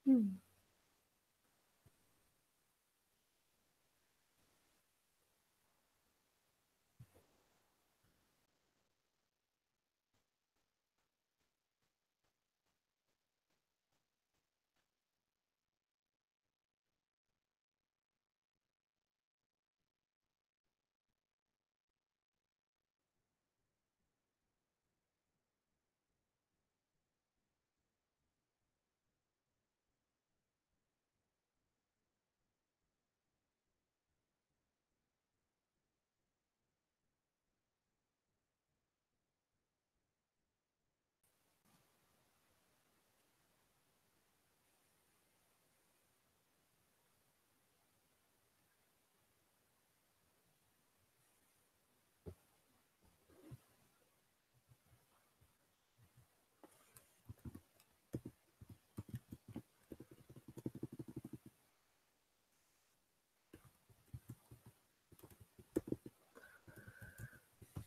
Hmm.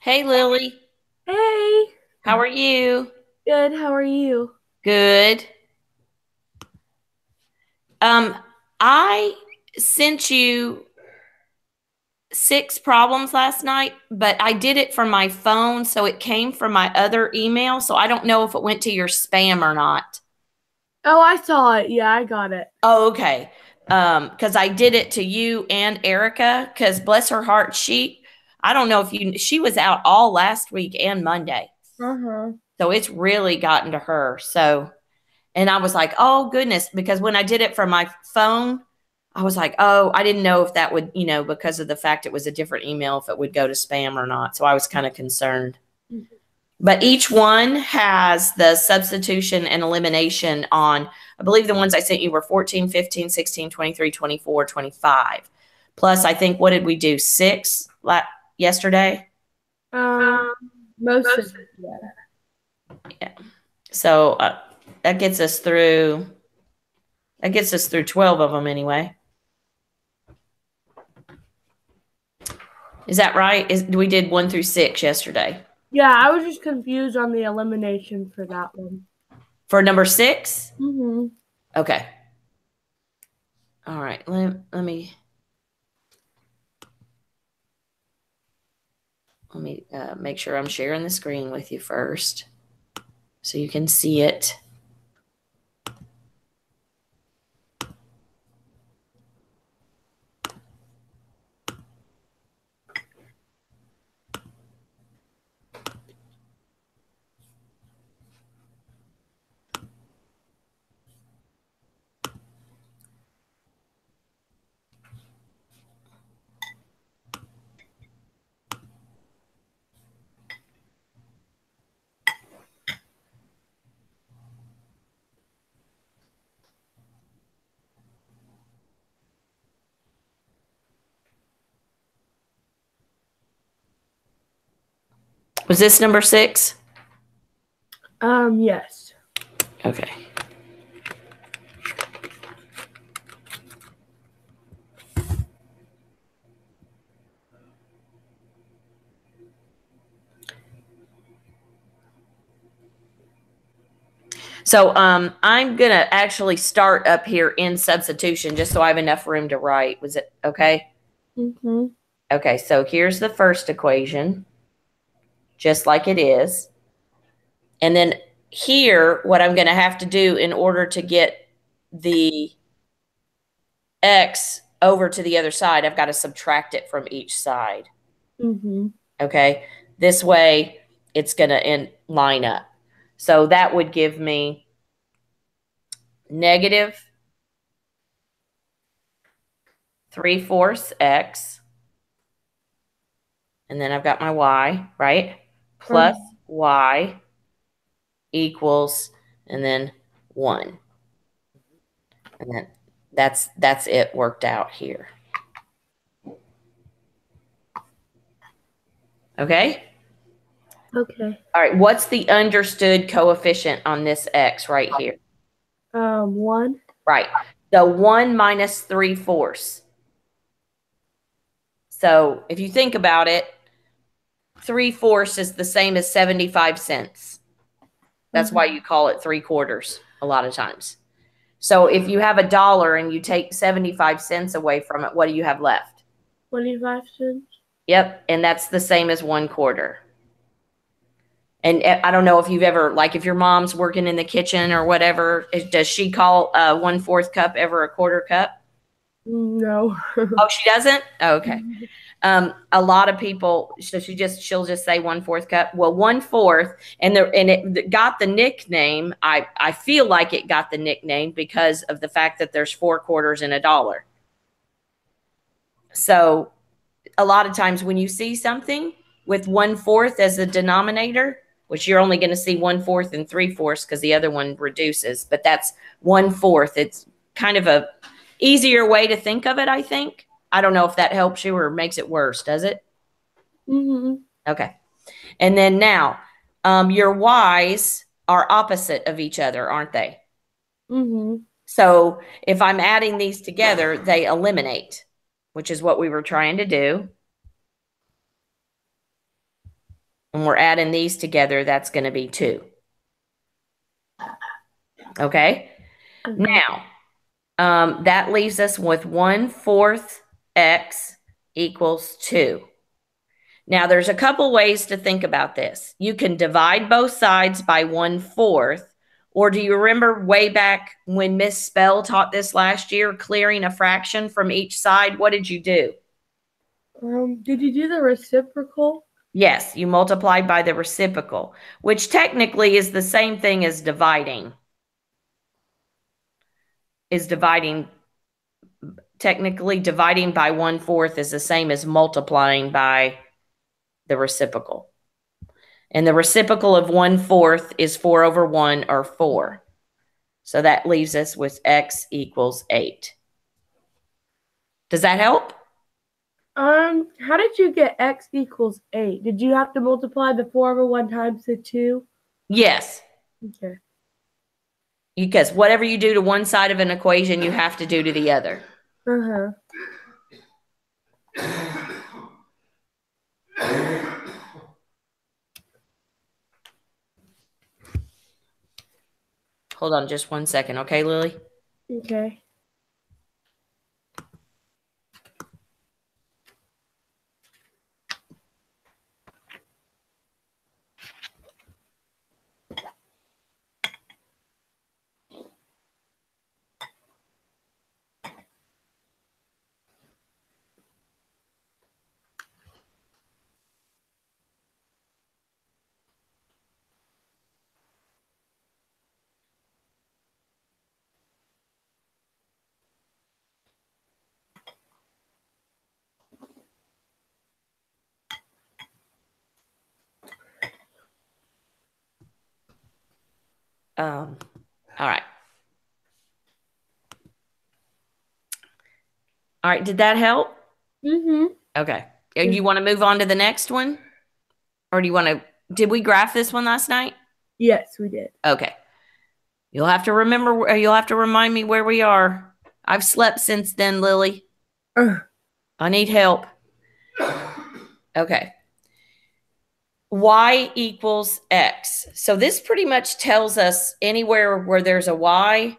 Hey, Lily. Hey, How are you? good. How are you? Good. Um, I sent you 6 problems last night, but I did it from my phone, so it came from my other email. So I don't know if it went to your spam or not. Oh, I saw it. Yeah, I got it. Oh, okay. Because I did it to you and Erica, because bless her heart, I don't know if she was out all last week and Monday. Uh-huh. So it's really gotten to her. So, and I was like, oh goodness, because when I did it from my phone, I was like, oh, I didn't know if that would, because of the fact it was a different email, if it would go to spam or not. So I was kind of concerned. But each one has the substitution and elimination on, I believe the ones I sent you were 14, 15, 16, 23, 24, 25. Plus, I think, what did we do? 6 yesterday? Um, most of it, yeah. Yeah. So that gets us through, 12 of them anyway. Is that right? We did 1 through 6 yesterday. Yeah, I was just confused on the elimination for that one. For number 6? Mm-hmm. Okay. All right. Let me make sure I'm sharing the screen with you first so you can see it. Was this number 6? Yes. Okay. So I'm going to actually start up here in substitution just so I have enough room to write. Was it okay? Mm-hmm. Okay, so here's the first equation, just like it is. And then here, what I'm going to have to do in order to get the x over to the other side, I've got to subtract it from each side. Mm-hmm. Okay, this way it's going to line up. So that would give me negative 3/4 x. And then I've got my y, right? Plus y equals, and then 1. And then that's it worked out here. Okay? Okay. All right, what's the understood coefficient on this x right here? 1. Right. So 1 minus 3/4. So if you think about it, 3/4 is the same as 75 cents. That's why you call it 3/4 a lot of times. So if you have $1 and you take 75 cents away from it, what do you have left? 25 cents. Yep. And that's the same as 1/4. And I don't know if you've ever, like if your mom's working in the kitchen or whatever, does she call 1/4 cup ever a 1/4 cup? No. Oh, she doesn't? Oh, okay. A lot of people, so she'll just say 1/4 cup. Well, 1/4, and it got the nickname. I feel like it got the nickname because of the fact that there's 4 quarters in $1. So a lot of times when you see something with 1/4 as the denominator, which you're only going to see 1/4 and 3/4 because the other one reduces, but that's 1/4. It's kind of a easier way to think of it, I think. I don't know if that helps you or makes it worse, does it? Mm-hmm. Okay. And then now, your Y's are opposite of each other, aren't they? Mm-hmm. So if I'm adding these together, they eliminate, which is what we were trying to do. And we're adding these together, that's going to be 2. Okay. Mm-hmm. Now, that leaves us with 1/4 x equals 2. Now, there's a couple ways to think about this. You can divide both sides by 1/4, or do you remember way back when Miss Spell taught this last year, clearing a fraction from each side? What did you do? Did you do the reciprocal? Yes, you multiplied by the reciprocal, which technically is the same thing as dividing. Technically dividing by 1/4 is the same as multiplying by the reciprocal. And the reciprocal of 1/4 is 4/1 or 4. So that leaves us with x equals 8. Does that help? How did you get x equals 8? Did you have to multiply the 4/1 times the 2? Yes. Okay. Because whatever you do to one side of an equation, you have to do to the other. Uh-huh. Hold on just 1 second, okay, Lily? Okay. All right. All right, did that help? Mm-hmm. Okay. And you want to move on to the next one? Or do you want to, did we graph this one last night? Yes, we did. Okay. You'll have to remind me where we are. I've slept since then, Lily. I need help. Okay. Y equals X. So this pretty much tells us anywhere where there's a Y,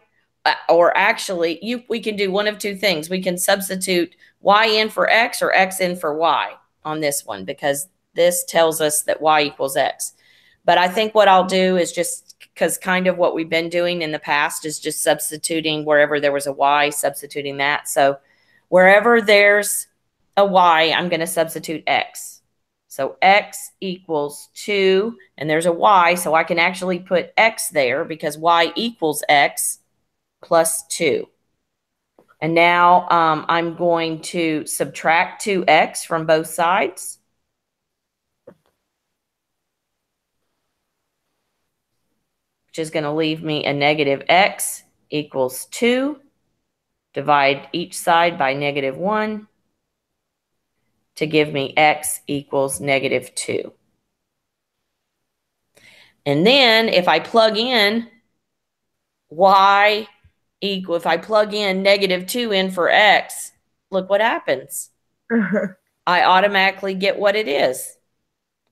or actually we can do one of two things. We can substitute Y in for X or X in for Y on this one, because this tells us that Y equals X. But I think what I'll do is just, because kind of what we've been doing in the past is just substituting wherever there was a Y, substituting that. So wherever there's a Y, I'm going to substitute X. So X equals 2, and there's a Y, so I can actually put X there because Y equals X plus 2. And now I'm going to subtract 2X from both sides. Which is going to leave me a negative X equals 2. Divide each side by -1 to give me X equals -2. And then if I plug in if I plug in -2 in for X, look what happens. I automatically get what it is.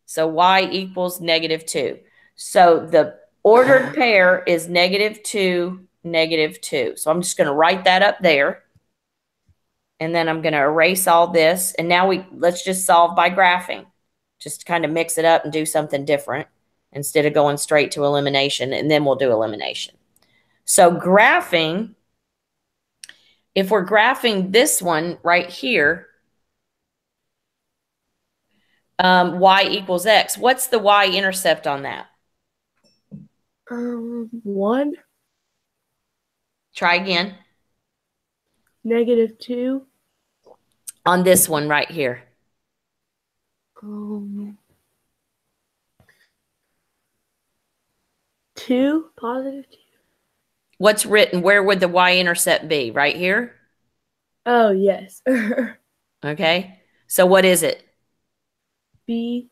So Y equals -2. So the ordered pair is -2, negative 2. So I'm just going to write that up there. And then I'm going to erase all this. And now let's just solve by graphing. Just kind of mix it up and do something different instead of going straight to elimination. And then we'll do elimination. So graphing, if we're graphing this one right here, y equals x, what's the y-intercept on that? 1. Try again. Negative 2. On this one right here. 2, positive 2. What's written? Where would the y-intercept be? Right here? Oh, yes. Okay. So what is it? B.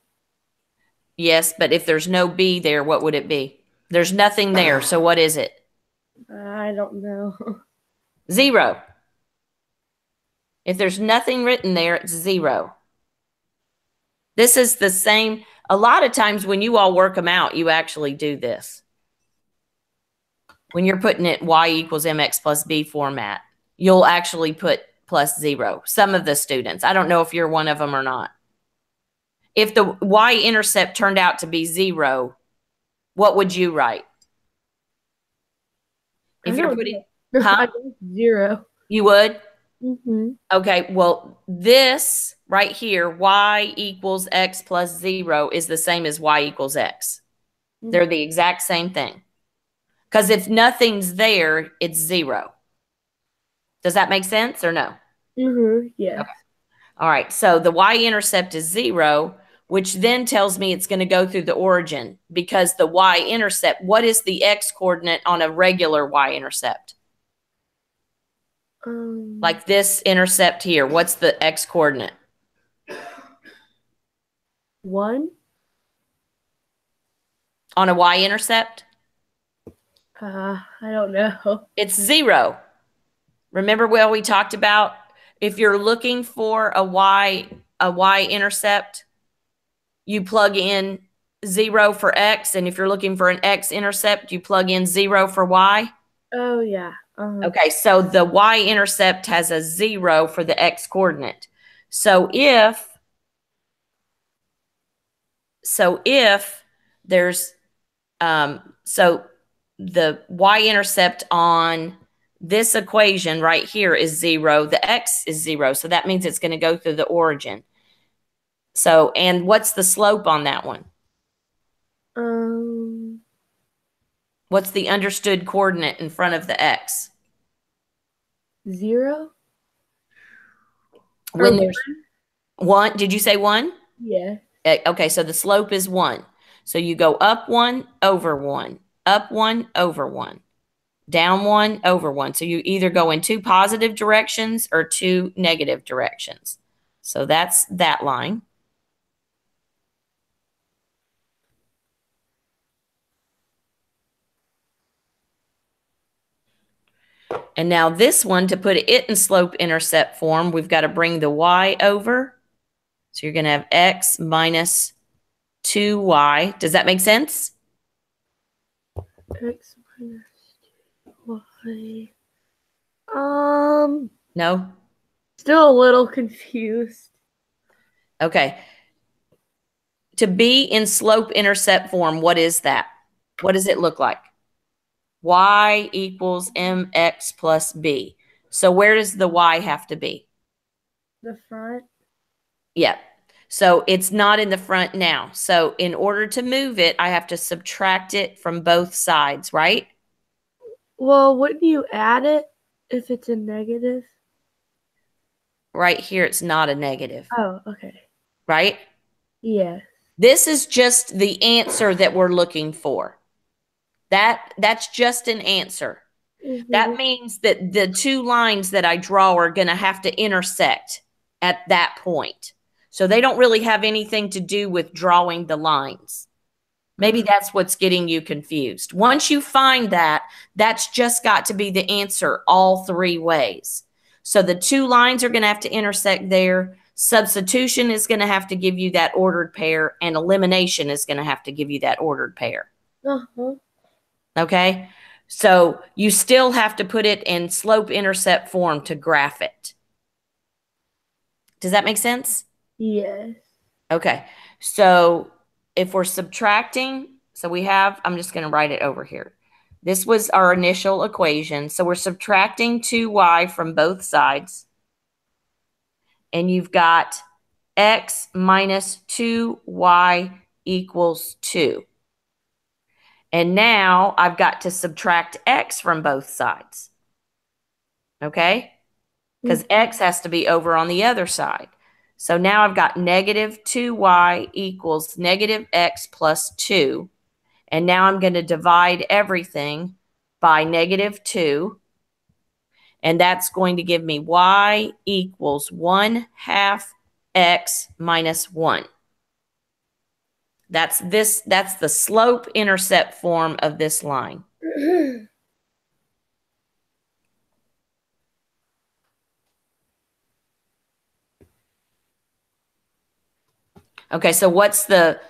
Yes, but if there's no b there, what would it be? There's nothing there. So what is it? I don't know. 0. If there's nothing written there, it's 0. This is the same. A lot of times when you all work them out, you actually do this. When you're putting it y equals mx plus b format, you'll actually put plus 0. Some of the students. I don't know if you're one of them or not. If the y-intercept turned out to be 0, what would you write? If you're putting, huh? 0. You would? Mm-hmm. Okay, well, this right here, y equals x plus 0, is the same as y equals x. Mm-hmm. They're the exact same thing. Because if nothing's there, it's 0. Does that make sense or no? Mm-hmm. Yeah. Okay. All right, so the y-intercept is 0, which then tells me it's going to go through the origin, because the y-intercept, what is the x-coordinate on a regular y-intercept? Like this intercept here, what's the x-coordinate? 1. On a y-intercept? I don't know. It's 0. Remember what we talked about? If you're looking for a y-intercept, you plug in 0 for x, and if you're looking for an x-intercept, you plug in 0 for y. Oh, yeah. Okay, so the y-intercept has a 0 for the x-coordinate. So if there's so the y-intercept on this equation right here is 0, the x is 0, so that means it's going to go through the origin. So, and what's the slope on that one? What's the understood coordinate in front of the x? 0. When there's 1, did you say 1? Yeah. Okay, so the slope is 1. So you go up 1 over 1, up 1 over 1, down 1 over 1. So you either go in 2 positive directions or 2 negative directions. So that's that line. And now this one, to put it in slope-intercept form, we've got to bring the y over. So you're going to have x minus 2y. Does that make sense? X minus 2y. No? Still a little confused. Okay. To be in slope-intercept form, what is that? What does it look like? Y equals mx plus b. So where does the y have to be? The front? Yeah. So it's not in the front now. So in order to move it, I have to subtract it from both sides, right? Well, wouldn't you add it if it's a negative? Right here, it's not a negative. Oh, okay. Right? Yeah. This is just the answer that we're looking for. That's just an answer. Mm-hmm. That means that the 2 lines that I draw are going to have to intersect at that point. So they don't really have anything to do with drawing the lines. Maybe that's what's getting you confused. Once you find that, that's just got to be the answer all 3 ways. So the 2 lines are going to have to intersect there. Substitution is going to have to give you that ordered pair, and elimination is going to have to give you that ordered pair. Uh-huh. Okay? So you still have to put it in slope-intercept form to graph it. Does that make sense? Yes. Okay. So if we're subtracting, so we have, I'm just going to write it over here. This was our initial equation. So we're subtracting 2y from both sides. And you've got x minus 2y equals 2. And now I've got to subtract x from both sides. Okay? Because x has to be over on the other side. So now I've got negative 2y equals negative x plus 2. And now I'm going to divide everything by negative 2. And that's going to give me y equals 1/2 x minus 1. That's the slope-intercept form of this line. Okay, so what's the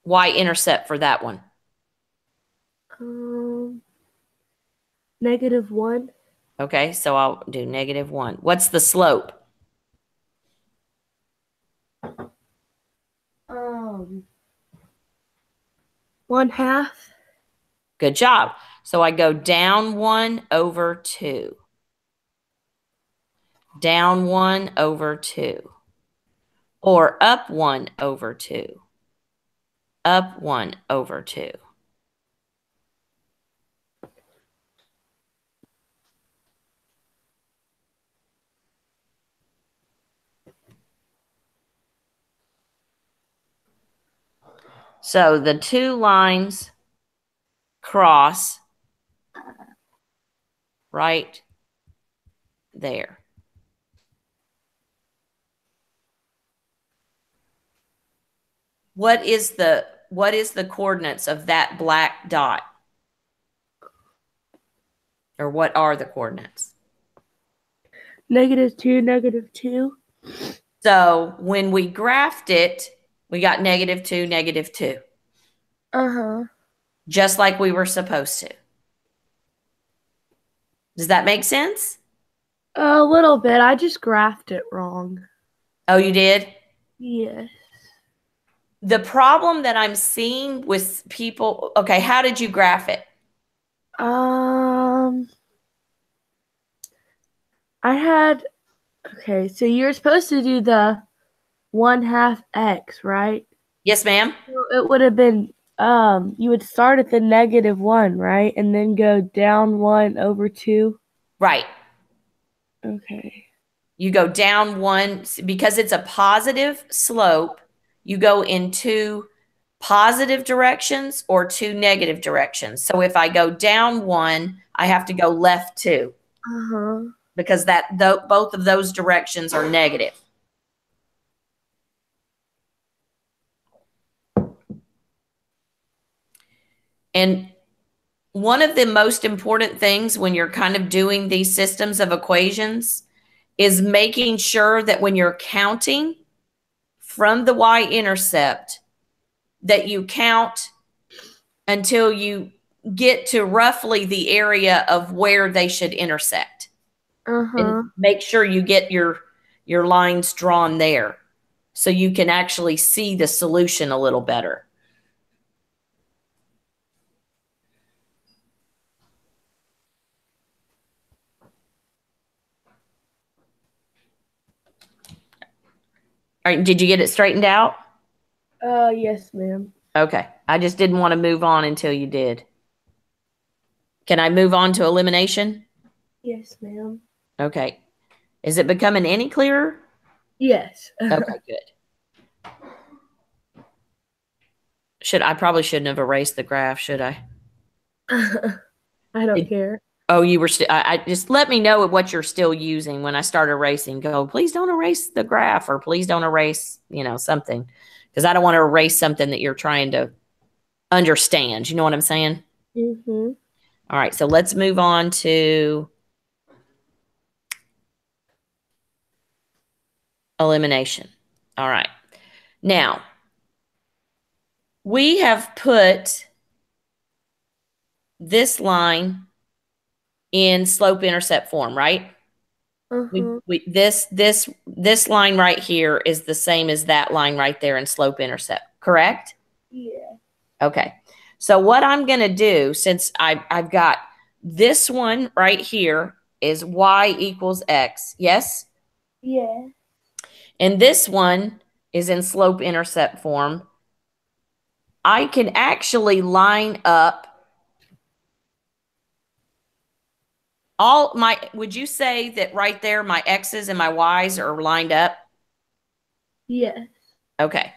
y-intercept for that one? -1. Okay, so I'll do -1. What's the slope? 1/2. Good job. So I go down 1 over 2. Down 1 over 2. Or up 1 over 2. Up 1 over 2. So the two lines cross right there. What is the coordinates of that black dot? Or what are the coordinates? -2, -2. So when we graphed it, we got -2, -2. Uh-huh. Just like we were supposed to. Does that make sense? A little bit. I just graphed it wrong. Oh, you did? Yes. The problem that I'm seeing with people, okay, how did you graph it? I had, okay, so you're supposed to do the 1/2 x, right? Yes, ma'am. So it would have been, you would start at the -1, right? And then go down 1 over 2. Right. Okay. You go down 1 because it's a positive slope. You go in 2 positive directions or 2 negative directions. So if I go down 1, I have to go left 2 Uh-huh. because both of those directions are negative. And one of the most important things when you're kind of doing these systems of equations is making sure that when you're counting from the y-intercept, that you count until you get to roughly the area of where they should intersect. Uh-huh. And make sure you get your lines drawn there so you can actually see the solution a little better. All right, did you get it straightened out? Yes, ma'am. Okay. I just didn't want to move on until you did. Can I move on to elimination? Yes, ma'am. Okay. Is it becoming any clearer? Yes. Okay, good. I probably shouldn't have erased the graph, should I? I don't care. Oh, you were still. I just let me know what you're still using when I start erasing. Go, please don't erase the graph, or please don't erase, something, because I don't want to erase something that you're trying to understand. You know what I'm saying? Mm-hmm. All right, so let's move on to elimination. All right, now we have put this line in slope intercept form, right? Uh-huh. This line right here is the same as that line right there in slope intercept, correct? Yeah. Okay. So what I'm going to do, since I've got this one right here is y equals x, yes? Yeah. And this one is in slope intercept form. I can actually line up all my, would you say that right there my x's and my y's are lined up? Yeah. Okay.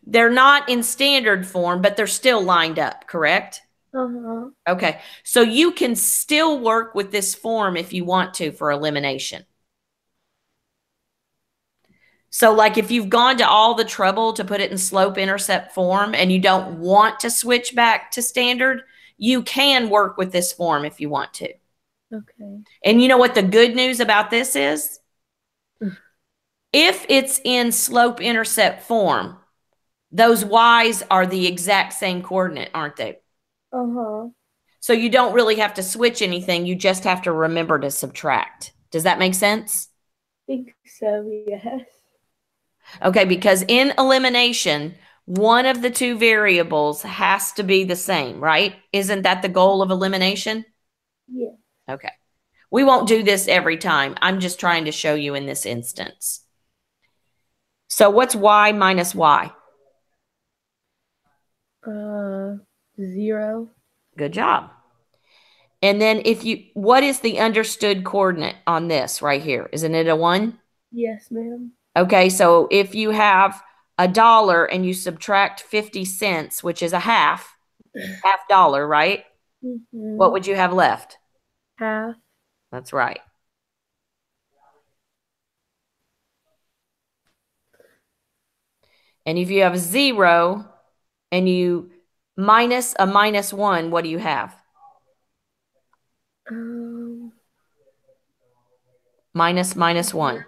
They're not in standard form, but they're still lined up, correct? Uh-huh. Okay. So you can still work with this form if you want to for elimination. So, like if you've gone to all the trouble to put it in slope intercept form and you don't want to switch back to standard, you can work with this form if you want to. Okay. And you know what the good news about this is? If it's in slope intercept form, those y's are the exact same coordinate, aren't they? Uh-huh. So you don't really have to switch anything. You just have to remember to subtract. Does that make sense? Think so, yes. Okay, because in elimination, one of the two variables has to be the same, right? Isn't that the goal of elimination? Yeah. Okay. We won't do this every time. I'm just trying to show you in this instance. So what's y minus y? Uh, 0. Good job. And then what is the understood coordinate on this right here? Isn't it a 1? Yes, ma'am. Okay, so if you have $1 and you subtract 50 cents, which is a half dollar, right? What Mm-hmm. would you have left? Half. That's right. And if you have 0 and you minus a minus 1, what do you have? Um, Minus 1.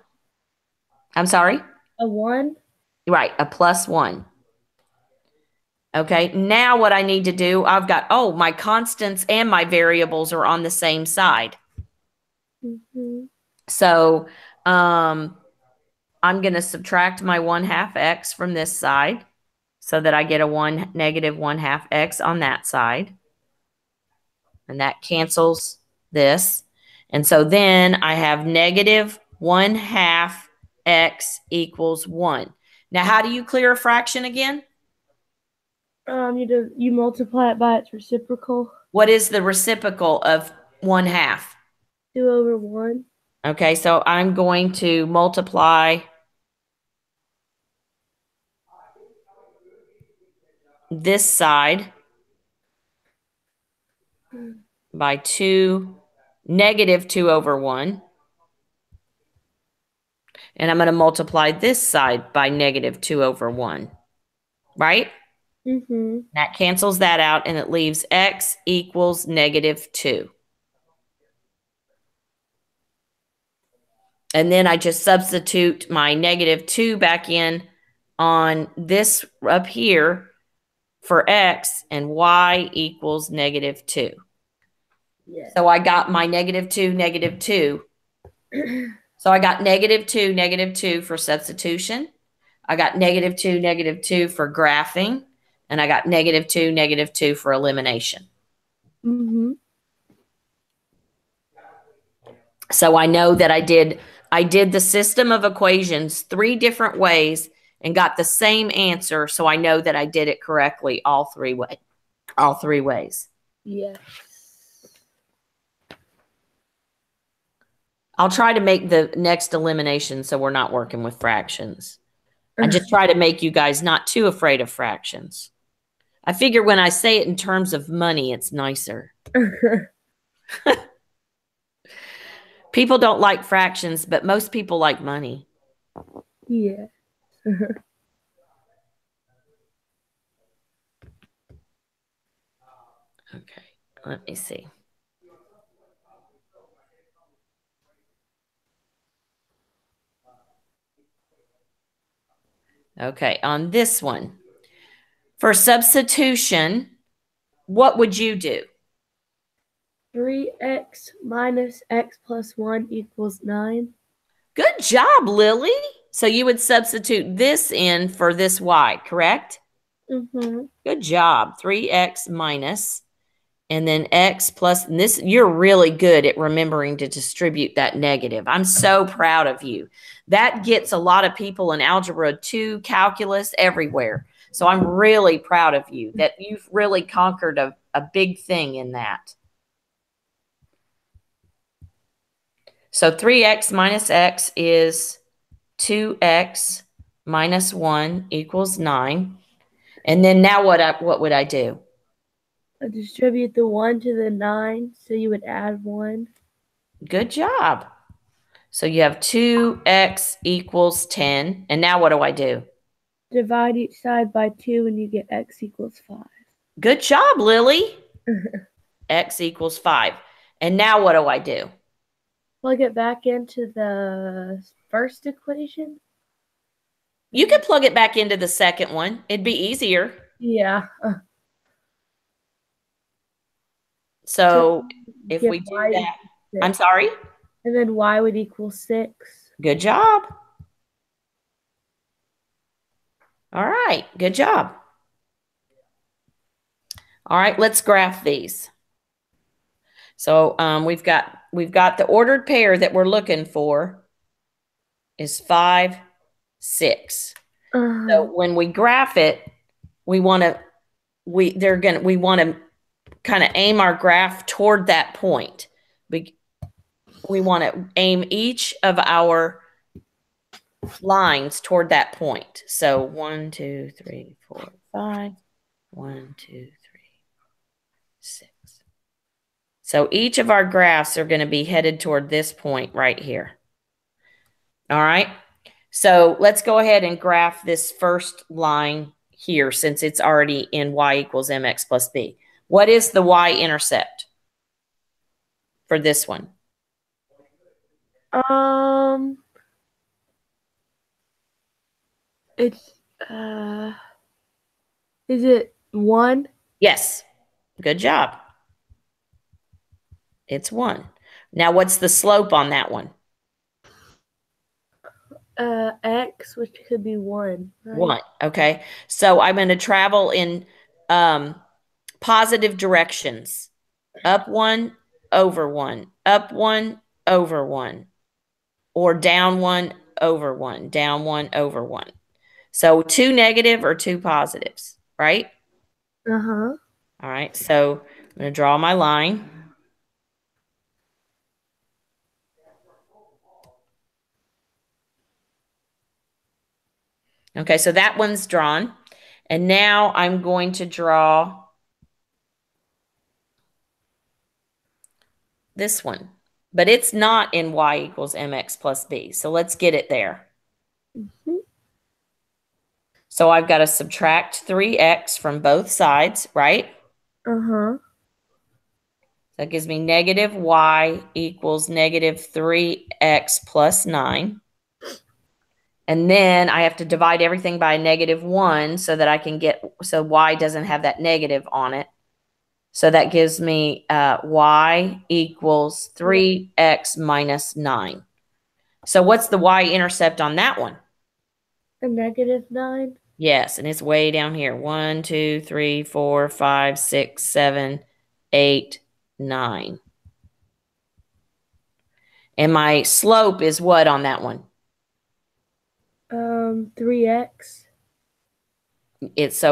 I'm sorry? a 1. Right, a plus 1. Okay, now what I need to do, I've got, oh, my constants and my variables are on the same side. Mm-hmm. So I'm going to subtract my 1/2 x from this side so that I get a negative 1/2 x on that side. And that cancels this. And so then I have negative 1/2 x equals 1. Now, how do you clear a fraction again? You multiply it by its reciprocal. What is the reciprocal of 1/2? 2/1. Okay, so I'm going to multiply this side by negative 2/1. And I'm going to multiply this side by negative 2/1, right? Mm-hmm. That cancels that out, and it leaves x equals negative 2. And then I just substitute my negative 2 back in on this up here for x, and y equals negative 2. Yeah. So I got my negative 2, negative 2. So I got negative 2 for substitution. I got negative 2 for graphing. And I got negative 2 for elimination. Mm-hmm. So I know that I did the system of equations 3 different ways and got the same answer. So I know that I did it correctly all three ways. Yes. I'll try to make the next elimination so we're not working with fractions. I just try to make you guys not too afraid of fractions. I figure when I say it in terms of money, it's nicer. People don't like fractions, but most people like money. Yeah. Okay, let me see. Okay, on this one, For substitution, what would you do? 3x minus x plus 1 equals 9. Good job, Lily. So you would substitute this in for this y, correct? Mm-hmm. Good job. 3x minus, and then x plus, and this, you're really good at remembering to distribute that negative. I'm so proud of you. That gets a lot of people in algebra 2, calculus, everywhere. So I'm really proud of you that you've really conquered a big thing in that. So 3x minus x is 2x minus 1 equals 9. And then now what would I do? I distribute the 1 to the 9, so you would add 1. Good job. So you have 2x equals 10. And now what do I do? Divide each side by 2 and you get x equals 5. Good job, Lily. X equals 5. And now what do I do? Plug it back into the first equation. You could plug it back into the second one. It'd be easier. Yeah. So if we do that, I'm sorry? And then y would equal 6. Good job. All right, good job. All right, let's graph these. So we've got the ordered pair that we're looking for is 5, 6. So when we graph it, we want to kind of aim our graph toward that point. We want to aim each of our lines toward that point. So 1, 2, 3, 4, 5. 1, 2, 3, 6. So each of our graphs are going to be headed toward this point right here. All right. So let's go ahead and graph this first line here since it's already in y equals mx plus b. What is the y-intercept for this one? It's is it 1? Yes. Good job. It's 1. Now what's the slope on that one? X, which could be 1. Right? 1. Okay. So I'm going to travel in positive directions. Up 1, over 1. Up 1, over 1. Or down 1, over 1. Down 1, over 1. So 2 negative or 2 positives, right? Uh-huh. All right. So I'm going to draw my line. Okay, so that one's drawn. And now I'm going to draw this one. But it's not in y equals mx plus b. So let's get it there. Mm-hmm. So I've got to subtract 3x from both sides, right? Uh-huh. That gives me negative y equals negative 3x plus 9. And then I have to divide everything by negative 1 so that I can get, so y doesn't have that negative on it. So that gives me y equals 3x minus 9. So what's the y-intercept on that one? A negative 9? Yes, and it's way down here. 1, 2, 3, 4, 5, 6, 7, 8, 9. And my slope is what on that one? 3x. It's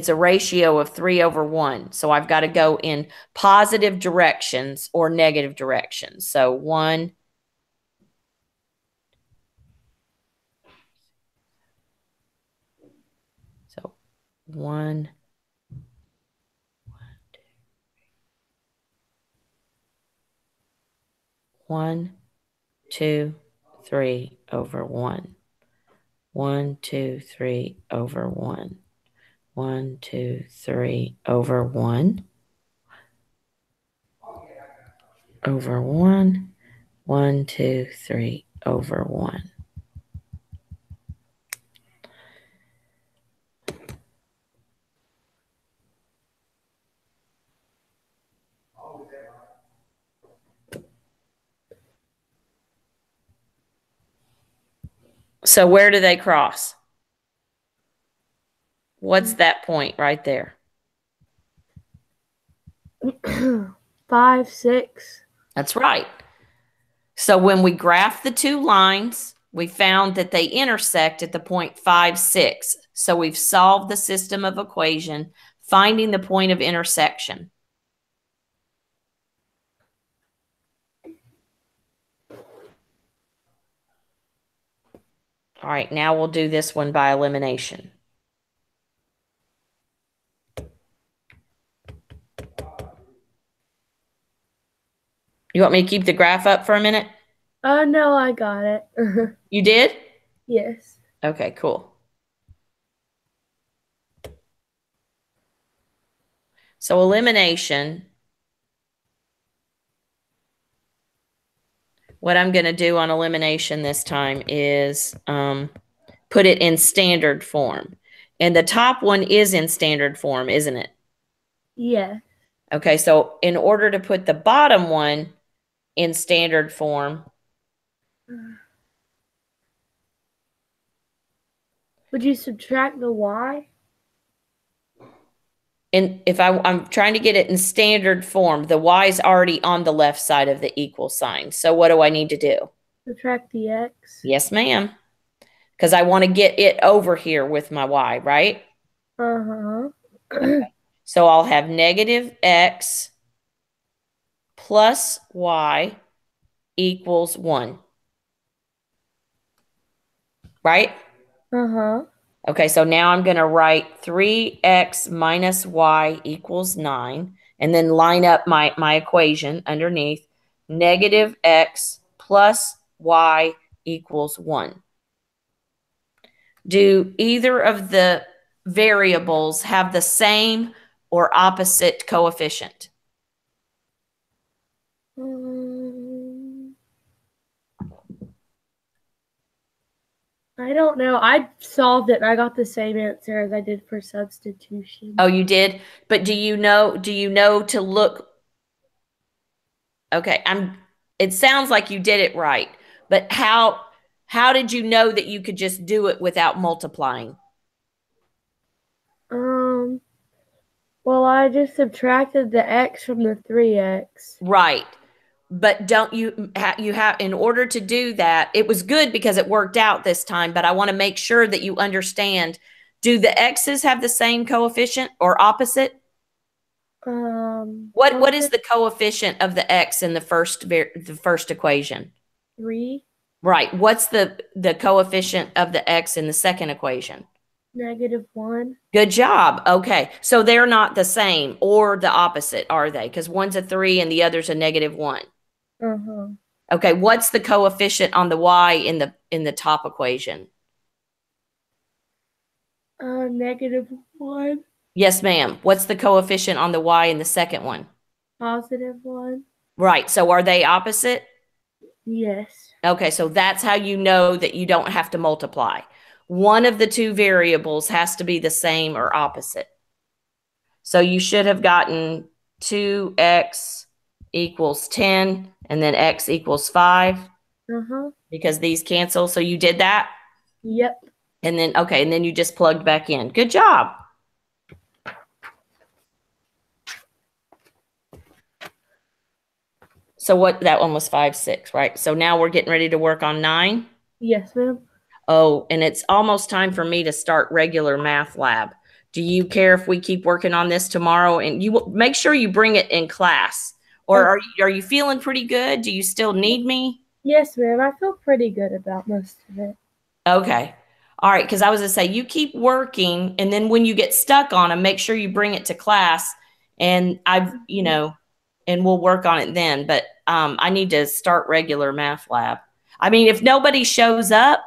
a ratio of 3 over 1. So I've got to go in positive directions or negative directions. So 1, so 1, 1, 2, 3 over 1. 1, 2, 3 over 1. 1, 2, 3 over 1. Over 1. 1, 2, 3 over 1. So where do they cross? What's that point right there? 5, 6. That's right. So when we graphed the two lines, we found that they intersect at the point 5, 6. So we've solved the system of equation, finding the point of intersection. All right, now we'll do this one by elimination. You want me to keep the graph up for a minute? No, I got it. You did? Yes. Okay, cool. So elimination, what I'm going to do on elimination this time is put it in standard form. And the top one is in standard form, isn't it? Yeah. Okay, so in order to put the bottom one in standard form, Would you subtract the y? and if I'm trying to get it in standard form, the y is already on the left side of the equal sign. So what do I need to do? Subtract the x? Yes, ma'am. Because I want to get it over here with my y, right? Uh-huh. Okay. So I'll have negative x plus y equals 1. Right? Uh-huh. Okay, so now I'm going to write 3x minus y equals 9, and then line up my equation underneath. Negative x plus y equals 1. Do either of the variables have the same or opposite coefficient? I don't know. I solved it and I got the same answer as I did for substitution. Oh, you did? But do you know to look? Okay, it sounds like you did it right. But how did you know that you could just do it without multiplying? Well, I just subtracted the x from the 3x. Right. But don't you have in order to do that, it was good because it worked out this time, but I want to make sure that you understand, do the x's have the same coefficient or opposite? What is the coefficient of the x in the first equation? 3. Right. What's the coefficient of the x in the second equation? -1. Good job. Okay. So they're not the same or the opposite, are they? Because one's a 3 and the other's a -1. Uh-huh. Okay. What's the coefficient on the y in the top equation? -1. Yes, ma'am. What's the coefficient on the y in the second one? +1. Right. So are they opposite? Yes. Okay. So that's how you know that you don't have to multiply. One of the two variables has to be the same or opposite. So you should have gotten 2x equals 10 and then x equals 5 because these cancel. So you did that? Yep. And then, okay, and then you just plugged back in. Good job. So that one was 5, 6, right? So now we're getting ready to work on 9. Yes, ma'am. Oh, and it's almost time for me to start regular math lab. Do you care if we keep working on this tomorrow? And you make sure you bring it in class. Or are you feeling pretty good? Do you still need me? Yes, ma'am. I feel pretty good about most of it. Okay. All right. Because I was going to say, you keep working. And then when you get stuck on them, make sure you bring it to class. And and we'll work on it then. But I need to start regular math lab. I mean, if nobody shows up,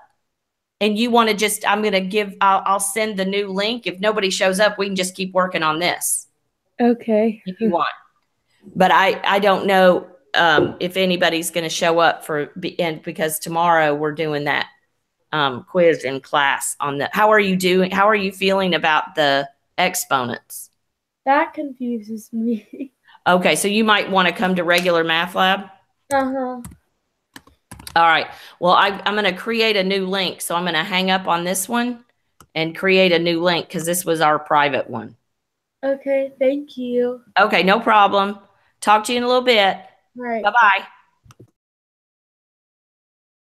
and you want to just, I'll send the new link. If nobody shows up, we can just keep working on this. Okay. If you want. But I don't know if anybody's going to show up because tomorrow we're doing that quiz in class on how are you doing? How are you feeling about the exponents? That confuses me. Okay. So you might want to come to regular math lab. Uh-huh. All right. Well, I'm going to create a new link. So I'm going to hang up on this one and create a new link because this was our private one. Okay, thank you. Okay, no problem. Talk to you in a little bit. All right, Bye bye. bye.